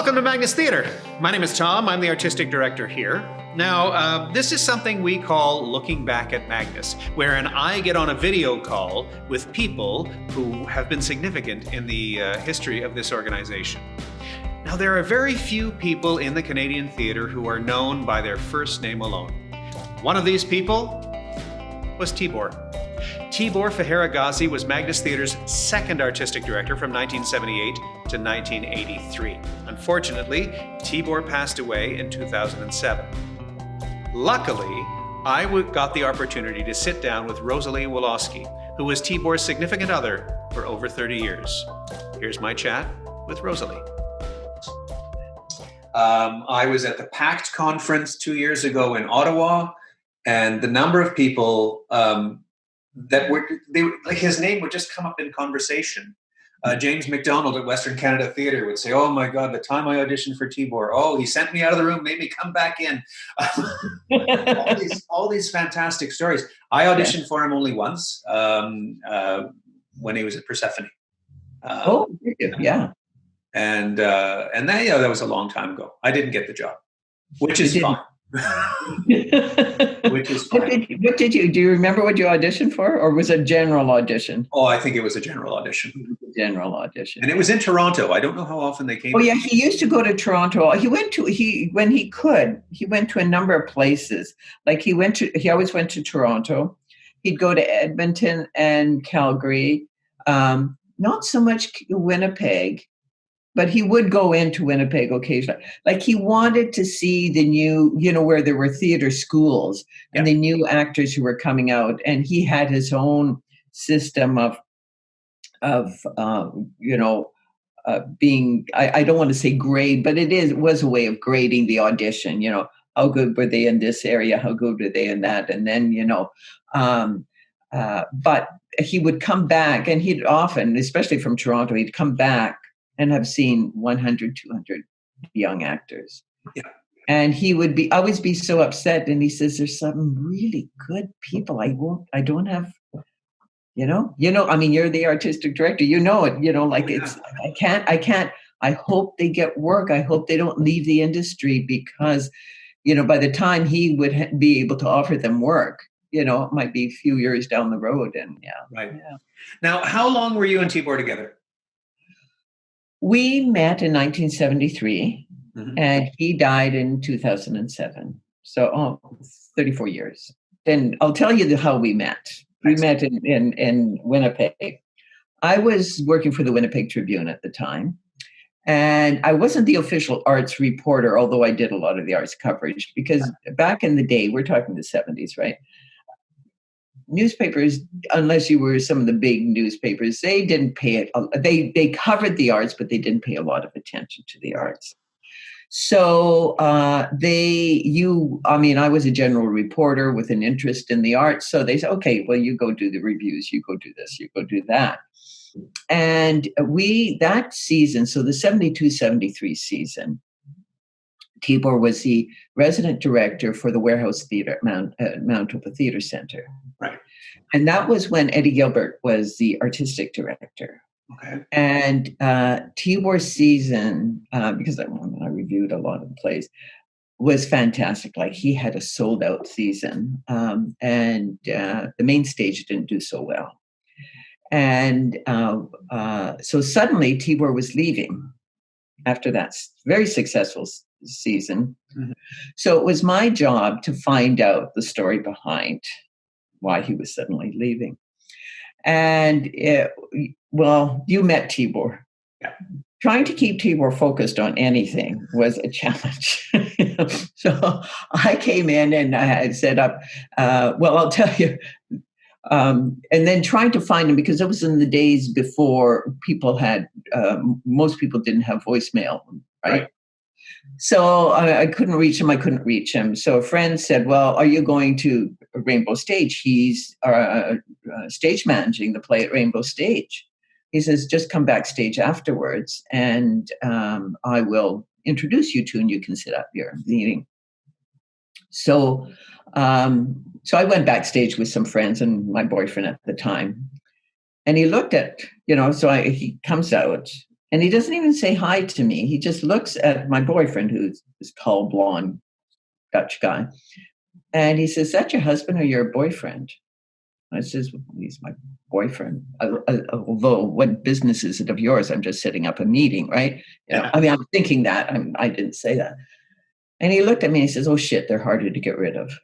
Welcome to Magnus Theatre. My name is Tom. I'm the artistic director here. Now, this is something we call Looking Back at Magnus, wherein I get on a video call with people who have been significant in the history of this organization. Now, there are very few people in the Canadian theatre who are known by their first name alone. One of these people was Tibor. Tibor Feheregyhazi was Magnus Theatre's second artistic director from 1978 to 1983. Unfortunately, Tibor passed away in 2007. Luckily, I got the opportunity to sit down with Rosalie Woloski, who was Tibor's significant other for over 30 years. Here's my chat with Rosalie. I was at the PACT conference 2 years ago in Ottawa, and the number of people his name would just come up in conversation. James McDonald at Western Canada Theatre would say, "Oh my God, the time I auditioned for Tibor, oh, he sent me out of the room, made me come back in." all these fantastic stories. I auditioned for him only once when he was at Persephone. Yeah. And that was a long time ago. I didn't get the job, which is fine. Which is fine. Do you remember what you auditioned for, or was it a general audition? Oh, I think it was a general audition. And it was in Toronto. I don't know how often they came. Oh yeah, he used to go to Toronto. When he could, he went to a number of places. Like he always went to Toronto. He'd go to Edmonton and Calgary. Not so much Winnipeg. But he would go into Winnipeg occasionally. Like he wanted to see the new, where there were theater schools and the new actors who were coming out. And he had his own system of being, I don't want to say grade, but it was a way of grading the audition, how good were they in this area? How good were they in that? And then, but he would come back, and he'd often, especially from Toronto, he'd come back and have seen 100, 200 young actors. Yeah. And he would always be so upset. And he says, "There's some really good people. I don't have, I mean, you're the artistic director, I can't, I hope they get work. I hope they don't leave the industry because, by the time he would be able to offer them work, it might be a few years down the road." And Right. Yeah. Now, how long were you and Tibor together? We met in 1973, and he died in 2007. So, 34 years. And I'll tell you how we met. We met in Winnipeg. I was working for the Winnipeg Tribune at the time, and I wasn't the official arts reporter, although I did a lot of the arts coverage, because back in the day, we're talking the 70s, right? Newspapers, unless you were some of the big newspapers, they didn't pay it. They covered the arts, but they didn't pay a lot of attention to the arts. So I was a general reporter with an interest in the arts. So they said, "Okay, well, you go do the reviews, you go do this, you go do that." And that season, so the 72-73 season, Tibor was the resident director for the Warehouse Theatre at Manitoba Theatre Centre. Right. And that was when Eddie Gilbert was the artistic director. Okay. And Tibor's season, because I reviewed a lot of the plays, was fantastic. Like he had a sold out season. And the main stage didn't do so well. And so suddenly Tibor was leaving after that very successful season. Mm-hmm. So it was my job to find out the story behind why he was suddenly leaving. And you met Tibor. Yeah. Trying to keep Tibor focused on anything was a challenge. So I came in and I had set up, I'll tell you, and then trying to find him, because it was in the days before people had, most people didn't have voicemail, right? So I couldn't reach him. So a friend said, "Well, are you going to Rainbow Stage? He's stage managing the play at Rainbow Stage." He says, "Just come backstage afterwards and I will introduce you to, and you can set up your meeting." So I went backstage with some friends and my boyfriend at the time. And he looked at, he comes out And he doesn't even say hi to me. He just looks at my boyfriend, who's this tall, blonde Dutch guy. And he says, "Is that your husband or your boyfriend?" I says, "Well, he's my boyfriend. Although, what business is it of yours? I'm just setting up a meeting, right?" I mean, I'm thinking that. I didn't say that. And he looked at me and he says, "Oh, shit, they're harder to get rid of."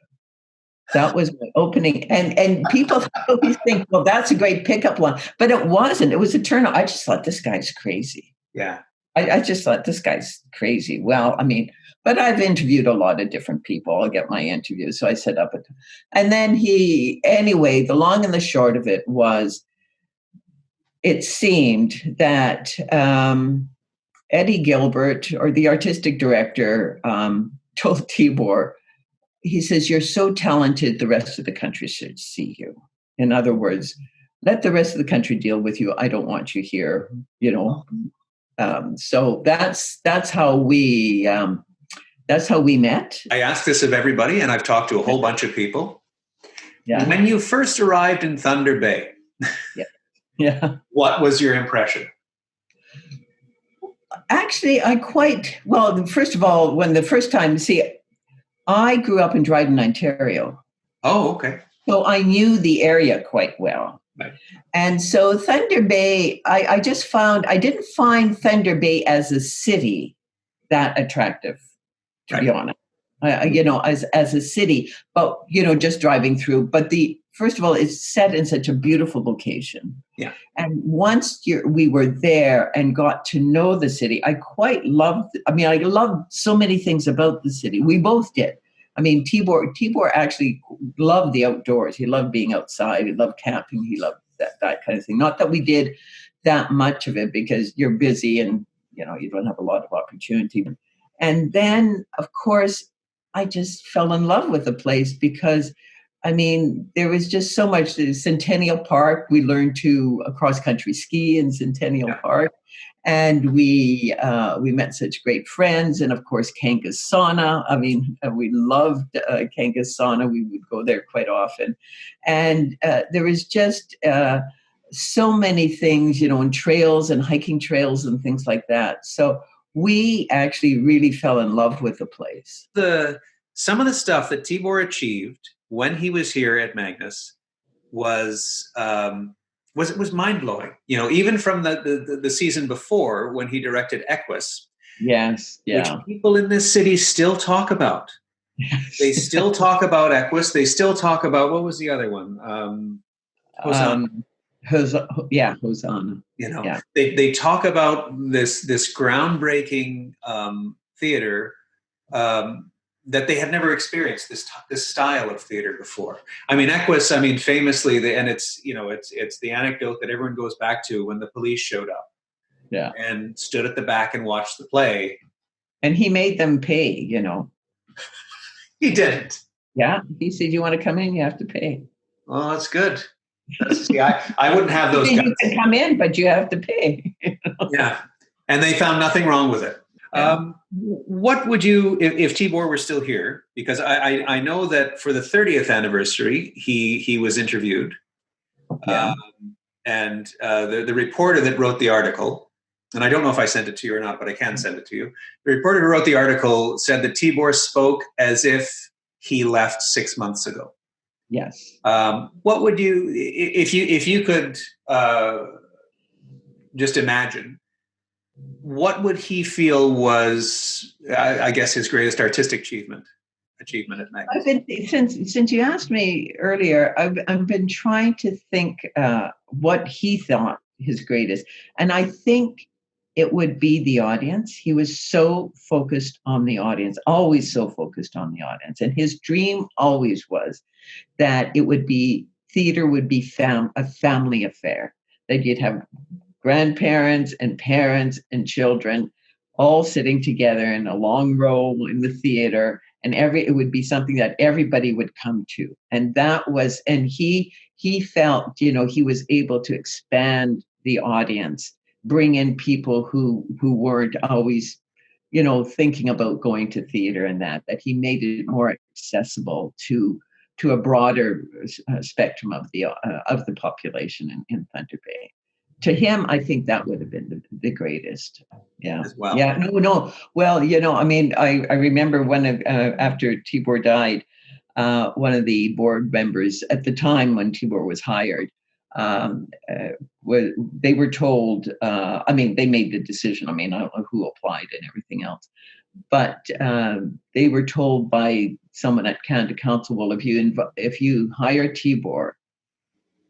That was my opening. And people always think, well, that's a great pickup line. But it wasn't. It was a turn on. I just thought, this guy's crazy. Yeah. I just thought, this guy's crazy. Well, I mean, but I've interviewed a lot of different people. I'll get my interviews. So I set up it. And then anyway, the long and the short of it was, it seemed that Eddie Gilbert, or the artistic director, told Tibor, he says, "You're so talented, the rest of the country should see you." In other words, let the rest of the country deal with you. I don't want you here, So that's how we met. I ask this of everybody, and I've talked to a whole bunch of people. Yeah. When you first arrived in Thunder Bay, Yeah. what was your impression? Actually, first of all, I grew up in Dryden, Ontario. Oh, okay. So I knew the area quite well. Right. And so Thunder Bay, I didn't find Thunder Bay as a city that attractive, to be honest. As a city, but just driving through. But first of all, it's set in such a beautiful location. Yeah. And once we were there and got to know the city, I quite loved. I loved so many things about the city. We both did. I mean, Tibor actually loved the outdoors. He loved being outside. He loved camping. He loved that kind of thing. Not that we did that much of it, because you're busy and you don't have a lot of opportunity. And then, of course, I just fell in love with the place because, there was just so much. Centennial Park, we learned to cross-country ski in Centennial Park. And we met such great friends. And of course, Kangas Sauna. We loved Kangas Sauna. We would go there quite often. And there was just so many things, and trails and hiking trails and things like that. So we actually really fell in love with the place. Some of the stuff that Tibor achieved when he was here at Magnus was mind-blowing. Even from the season before, when he directed Equus. Yes. Yeah. Which people in this city still talk about. Yes. They still talk about Equus. They still talk about, what was the other one? Hosanna. Hosanna. They talk about this groundbreaking theater that they had never experienced this style of theater before. Equus, famously, it's the anecdote that everyone goes back to when the police showed up. Yeah. And stood at the back and watched the play. And he made them pay, He didn't. Yeah. He said, "You want to come in, you have to pay." Well, that's good. See, I wouldn't have those guys. You can come in, but you have to pay. Yeah. And they found nothing wrong with it. Yeah. What would you, if Tibor were still here, because I know that for the 30th anniversary, he was interviewed. Yeah. And the reporter that wrote the article, and I don't know if I sent it to you or not, but I can send it to you. The reporter who wrote the article said that Tibor spoke as if he left 6 months ago. Yes. What would you, if you could just imagine, what would he feel was, I guess, his greatest artistic achievement at Magnus? Since you asked me earlier, I've been trying to think what he thought his greatest, and I think it would be the audience. He was so focused on the audience, always so focused on the audience, and his dream always was that theater would be a family affair, that you'd have grandparents and parents and children all sitting together in a long row in the theater, and it would be something that everybody would come to. And he felt, he was able to expand the audience, bring in people who weren't always, thinking about going to theater, and that he made it more accessible to a broader spectrum of the population in Thunder Bay. to him, I think that would have been the greatest. Yeah. as well. Yeah. No. Well, I mean, I remember after Tibor died, one of the board members at the time when Tibor was hired, they were told, I mean, they made the decision. I mean, I don't know who applied and everything else, but they were told by someone at Canada Council, well, if you hire Tibor,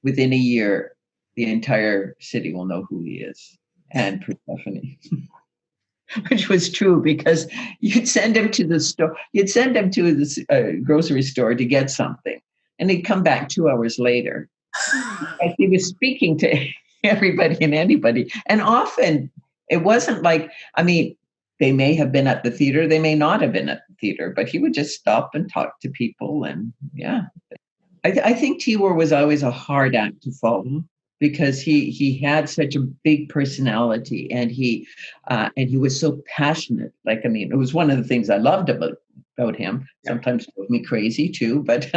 within a year, the entire city will know who he is, and Persephone. Which was true, because you'd send him to the store, you'd send him to the grocery store to get something, and he'd come back 2 hours later. Like he was speaking to everybody and anybody. And often it wasn't like, I mean, they may have been at the theater, they may not have been at the theater, but he would just stop and talk to people. And yeah, I think Tibor was always a hard act to follow, because he had such a big personality, and he was so passionate. Like, I mean, it was one of the things I loved about him. Sometimes it drove me crazy too, but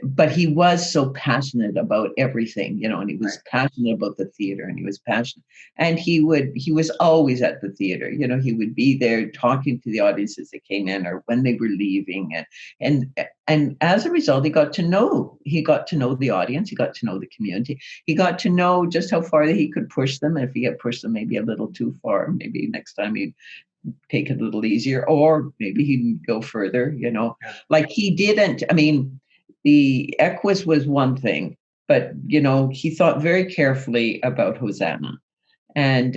but he was so passionate about everything, and he was passionate about the theater, and he was passionate, and he was always at the theater. He would be there talking to the audiences that came in or when they were leaving, and as a result, he got to know the audience, he got to know the community, he got to know just how far that he could push them. If he had pushed them maybe a little too far, maybe next time he'd take it a little easier, or maybe he'd go further, like he didn't. I mean, the Equus was one thing, but he thought very carefully about Hosanna, and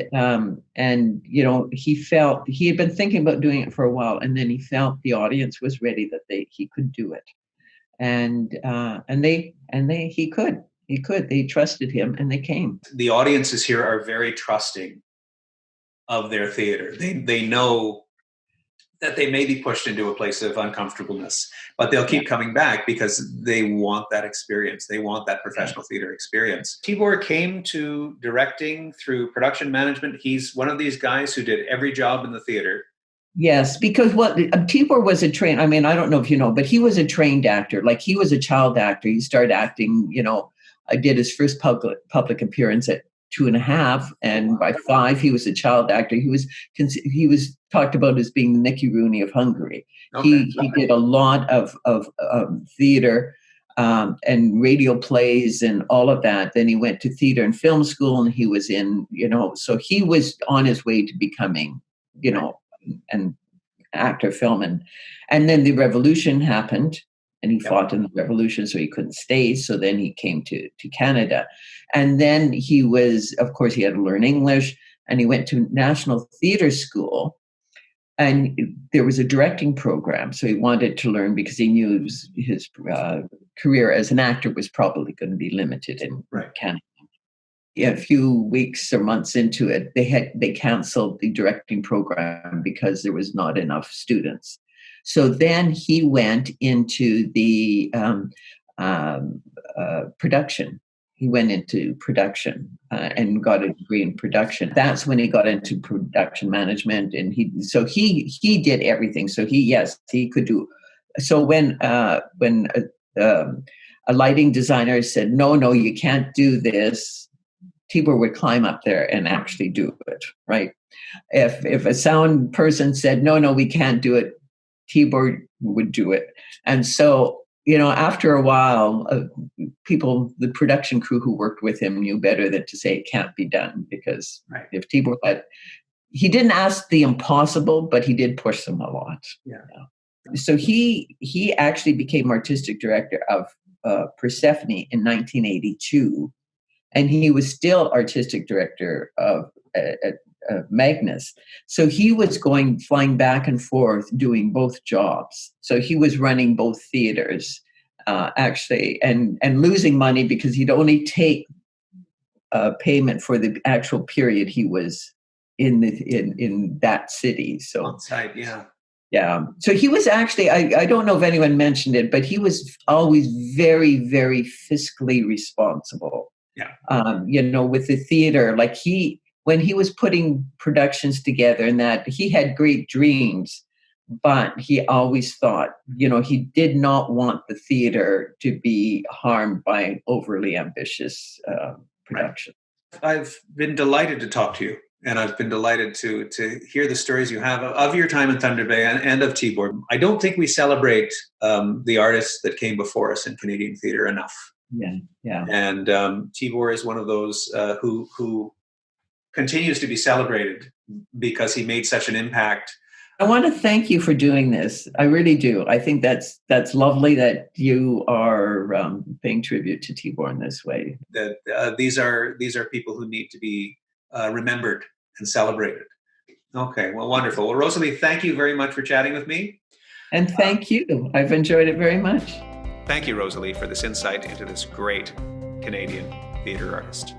he felt he had been thinking about doing it for a while, and then he felt the audience was ready, that he could do it, and he could, they trusted him, and they came. The audiences here are very trusting of their theater. They know that they may be pushed into a place of uncomfortableness, but they'll keep coming back because they want that experience. They want that professional theater experience. Tibor came to directing through production management. He's one of these guys who did every job in the theater. Yes, because Tibor was a trained, I mean, I don't know if you know, but he was a trained actor. Like, he was a child actor. He started acting, I did his first public appearance at 2.5, and by 5 he was a child actor. He was talked about as being the Mickey Rooney of Hungary. Okay. He did a lot of theater and radio plays and all of that. Then he went to theater and film school, and he was in, so he was on his way to becoming, an actor, film, and then the revolution happened. And he fought in the revolution, so he couldn't stay. So then he came to Canada. And then he had to learn English, and he went to National Theatre School. And there was a directing program. So he wanted to learn, because he knew his career as an actor was probably going to be limited in Canada. A few weeks or months into it, they canceled the directing program because there was not enough students. So then he went into the production. He went into production and got a degree in production. That's when he got into production management, and he did everything. So he could do. So when a lighting designer said, "No, you can't do this," Tibor would climb up there and actually do it. Right? If a sound person said, "No, we can't do it," Tibor would do it. And so, after a while, the production crew who worked with him knew better than to say it can't be done, because if Tibor he didn't ask the impossible, but he did push them a lot. Yeah. So he actually became artistic director of Persephone in 1982, and he was still artistic director of Magnus. So he was flying back and forth, doing both jobs. So he was running both theaters, actually, and losing money, because he'd only take payment for the actual period he was in that city. So outside, yeah. So he was actually, I don't know if anyone mentioned it, but he was always very, very fiscally responsible. Yeah. With the theater, like when he was putting productions together, and that he had great dreams, but he always thought, he did not want the theater to be harmed by overly ambitious production. I've been delighted to talk to you, and I've been delighted to hear the stories you have of your time in Thunder Bay and of Tibor. I don't think we celebrate the artists that came before us in Canadian theatre enough. Yeah, yeah. And Tibor is one of those who continues to be celebrated because he made such an impact. I want to thank you for doing this. I really do. I think that's lovely that you are paying tribute to Tibor in this way. That these are people who need to be remembered and celebrated. Okay, well, wonderful. Well, Rosalie, thank you very much for chatting with me. And thank you. I've enjoyed it very much. Thank you, Rosalie, for this insight into this great Canadian theatre artist.